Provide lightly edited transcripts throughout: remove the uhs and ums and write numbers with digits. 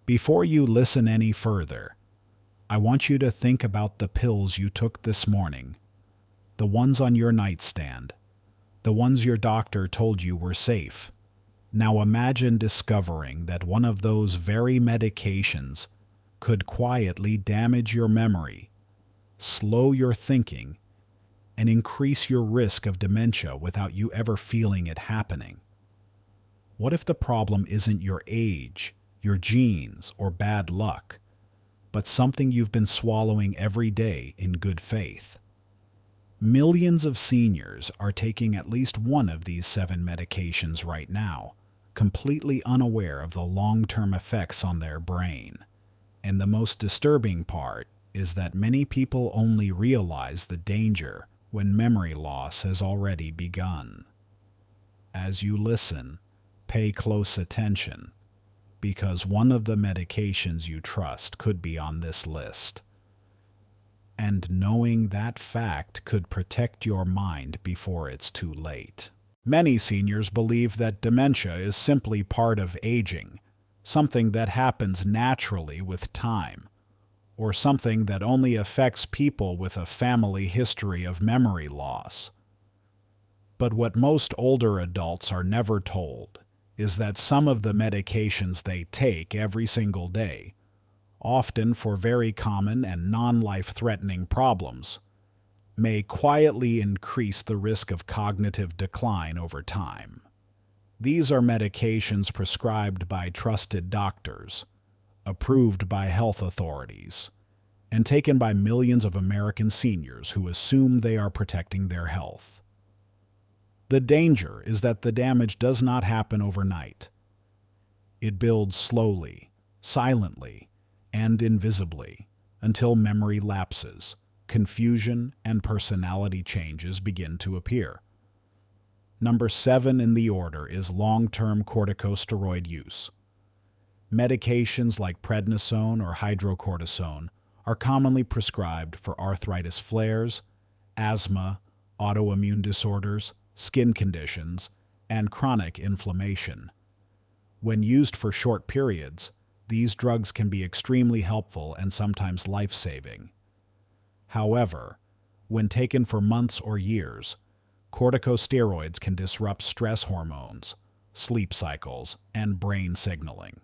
Before you listen any further, I want you to think about the pills you took this morning, the ones on your nightstand, the ones your doctor told you were safe. Now imagine discovering that one of those very medications could quietly damage your memory, slow your thinking, and increase your risk of dementia without you ever feeling it happening. What if the problem isn't your age, your genes, or bad luck, but something you've been swallowing every day in good faith? Millions of seniors are taking at least one of these 7 medications right now, completely unaware of the long-term effects on their brain. And the most disturbing part is that many people only realize the danger when memory loss has already begun. As you listen, pay close attention, because one of the medications you trust could be on this list. And knowing that fact could protect your mind before it's too late. Many seniors believe that dementia is simply part of aging, something that happens naturally with time, or something that only affects people with a family history of memory loss. But what most older adults are never told is that some of the medications they take every single day, often for very common and non-life-threatening problems, may quietly increase the risk of cognitive decline over time. These are medications prescribed by trusted doctors, approved by health authorities, and taken by millions of American seniors who assume they are protecting their health. The danger is that the damage does not happen overnight. It builds slowly, silently, and invisibly until memory lapses, confusion, and personality changes begin to appear. Number 7 in the order is long-term corticosteroid use. Medications like prednisone or hydrocortisone are commonly prescribed for arthritis flares, asthma, autoimmune disorders, skin conditions, and chronic inflammation. When used for short periods, these drugs can be extremely helpful and sometimes life-saving. However, when taken for months or years, corticosteroids can disrupt stress hormones, sleep cycles, and brain signaling.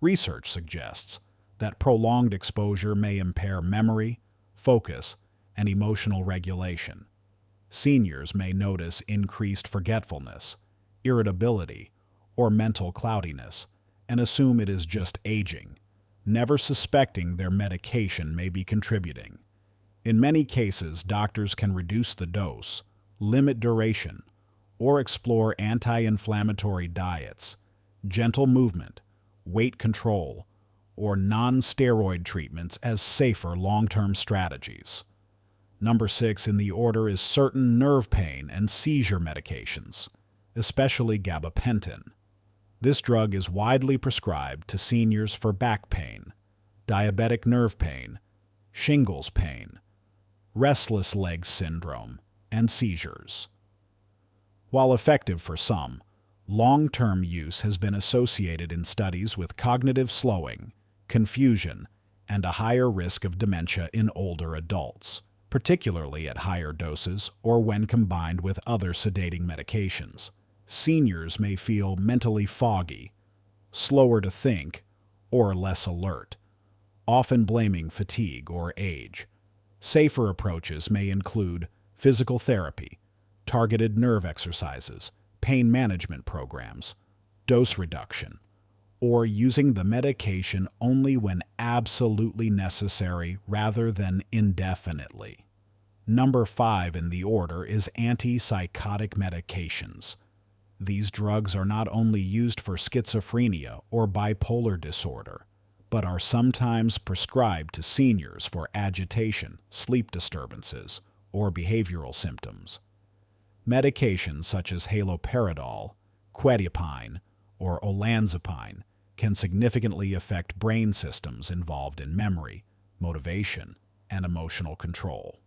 Research suggests that prolonged exposure may impair memory, focus, and emotional regulation. Seniors may notice increased forgetfulness, irritability, or mental cloudiness, and assume it is just aging, never suspecting their medication may be contributing. In many cases, doctors can reduce the dose, limit duration, or explore anti-inflammatory diets, gentle movement, weight control, or non-steroid treatments as safer long-term strategies. Number 6 in the order is certain nerve pain and seizure medications, especially gabapentin. This drug is widely prescribed to seniors for back pain, diabetic nerve pain, shingles pain, restless leg syndrome, and seizures. While effective for some, long-term use has been associated in studies with cognitive slowing, confusion, and a higher risk of dementia in older adults, particularly at higher doses or when combined with other sedating medications. Seniors may feel mentally foggy, slower to think, or less alert, often blaming fatigue or age. Safer approaches may include physical therapy, targeted nerve exercises, pain management programs, dose reduction, or using the medication only when absolutely necessary rather than indefinitely. Number 5 in the order is antipsychotic medications. These drugs are not only used for schizophrenia or bipolar disorder, but are sometimes prescribed to seniors for agitation, sleep disturbances, or behavioral symptoms. Medications such as haloperidol, quetiapine, or olanzapine can significantly affect brain systems involved in memory, motivation, and emotional control.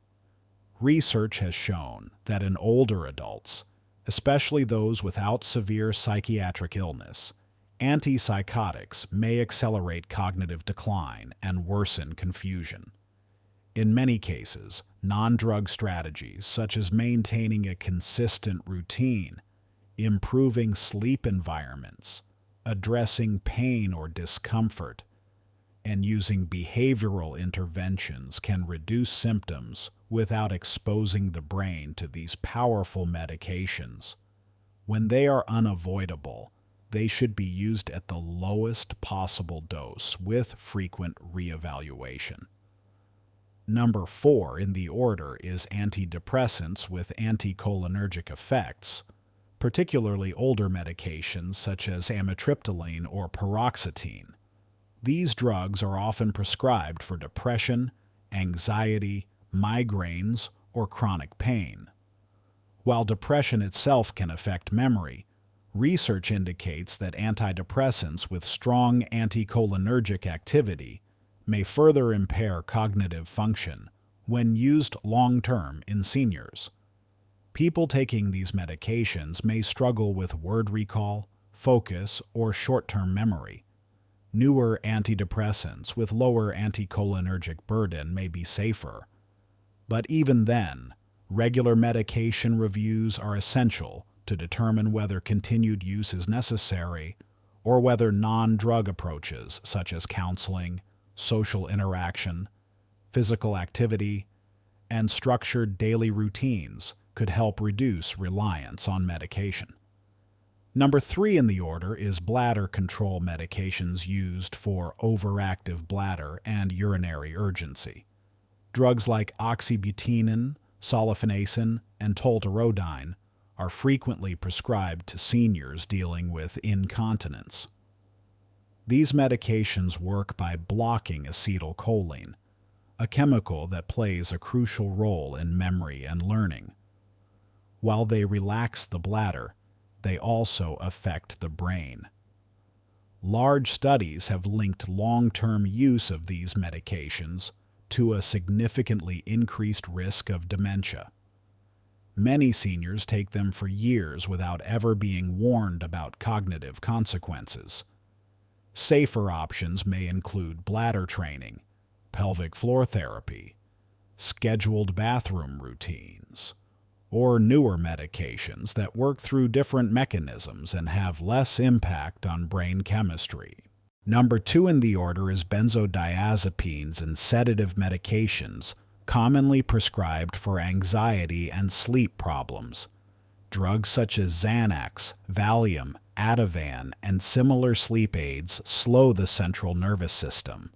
Research has shown that in older adults, especially those without severe psychiatric illness, Antipsychotics may accelerate cognitive decline and worsen confusion. In many cases, non-drug strategies such as maintaining a consistent routine, improving sleep environments, addressing pain or discomfort, and using behavioral interventions can reduce symptoms without exposing the brain to these powerful medications. When they are unavoidable, they should be used at the lowest possible dose with frequent reevaluation. Number 4 in the order is antidepressants with anticholinergic effects, particularly older medications such as amitriptyline or paroxetine. These drugs are often prescribed for depression, anxiety, migraines, or chronic pain. While depression itself can affect memory, research indicates that antidepressants with strong anticholinergic activity may further impair cognitive function when used long-term in seniors. People taking these medications may struggle with word recall, focus, or short-term memory. Newer antidepressants with lower anticholinergic burden may be safer. But even then, regular medication reviews are essential to determine whether continued use is necessary or whether non-drug approaches such as counseling, social interaction, physical activity, and structured daily routines could help reduce reliance on medication. Number 3 in the order is bladder control medications used for overactive bladder and urinary urgency. Drugs like oxybutynin, sulfasenacin, and tolterodine are frequently prescribed to seniors dealing with incontinence. These medications work by blocking acetylcholine, a chemical that plays a crucial role in memory and learning. While they relax the bladder, they also affect the brain. Large studies have linked long-term use of these medications to a significantly increased risk of dementia. Many seniors take them for years without ever being warned about cognitive consequences. Safer options may include bladder training, pelvic floor therapy, scheduled bathroom routines, or newer medications that work through different mechanisms and have less impact on brain chemistry. Number 2 in the order is benzodiazepines and sedative medications commonly prescribed for anxiety and sleep problems. Drugs such as Xanax, Valium, Ativan, and similar sleep aids slow the central nervous system.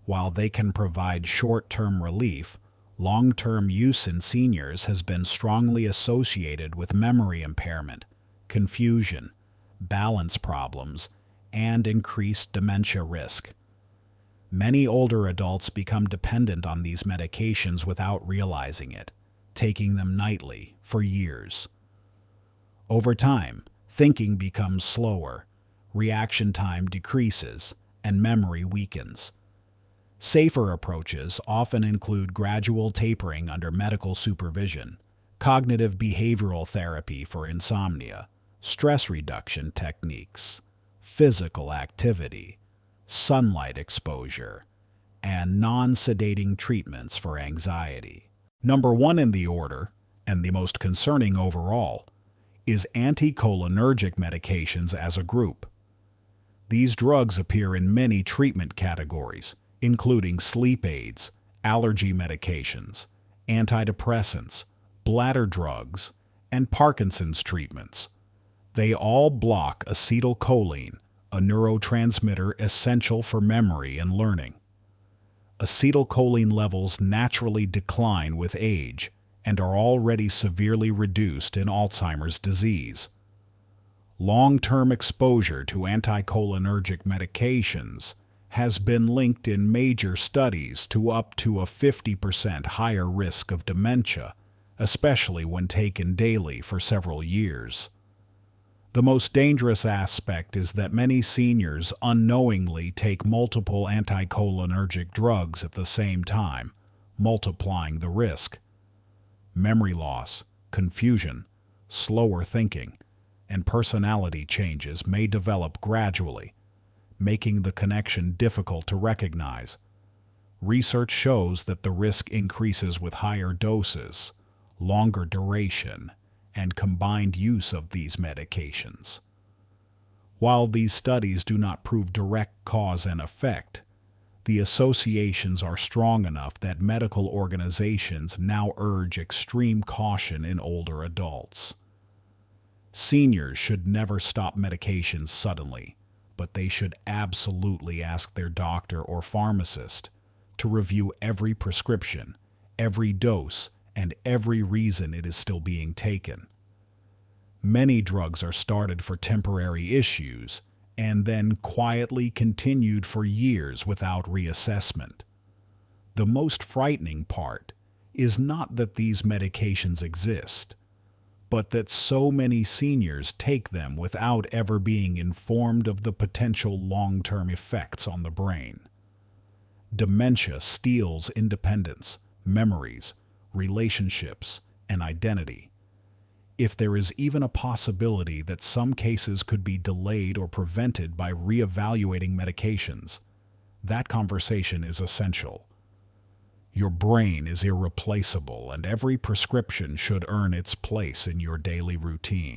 While they can provide short-term relief, long-term use in seniors has been strongly associated with memory impairment, confusion, balance problems, and increased dementia risk. Many older adults become dependent on these medications without realizing it, taking them nightly for years. Over time, thinking becomes slower, reaction time decreases, and memory weakens. Safer approaches often include gradual tapering under medical supervision, cognitive behavioral therapy for insomnia, stress reduction techniques, physical activity, sunlight exposure, and non-sedating treatments for anxiety. Number 1 in the order, and the most concerning overall, is anticholinergic medications as a group. These drugs appear in many treatment categories, including sleep aids, allergy medications, antidepressants, bladder drugs, and Parkinson's treatments. They all block acetylcholine, a neurotransmitter essential for memory and learning. Acetylcholine levels naturally decline with age and are already severely reduced in Alzheimer's disease. Long-term exposure to anticholinergic medications has been linked in major studies to up to a 50% higher risk of dementia, especially when taken daily for several years. The most dangerous aspect is that many seniors unknowingly take multiple anticholinergic drugs at the same time, multiplying the risk. Memory loss, confusion, slower thinking, and personality changes may develop gradually, making the connection difficult to recognize. Research shows that the risk increases with higher doses, longer duration, and combined use of these medications. While these studies do not prove direct cause and effect, the associations are strong enough that medical organizations now urge extreme caution in older adults. Seniors should never stop medications suddenly, but they should absolutely ask their doctor or pharmacist to review every prescription, every dose, and every reason it is still being taken. Many drugs are started for temporary issues and then quietly continued for years without reassessment. The most frightening part is not that these medications exist, but that so many seniors take them without ever being informed of the potential long-term effects on the brain. Dementia steals independence, memories, relationships, and identity. If there is even a possibility that some cases could be delayed or prevented by reevaluating medications, that conversation is essential. Your brain is irreplaceable, and every prescription should earn its place in your daily routine.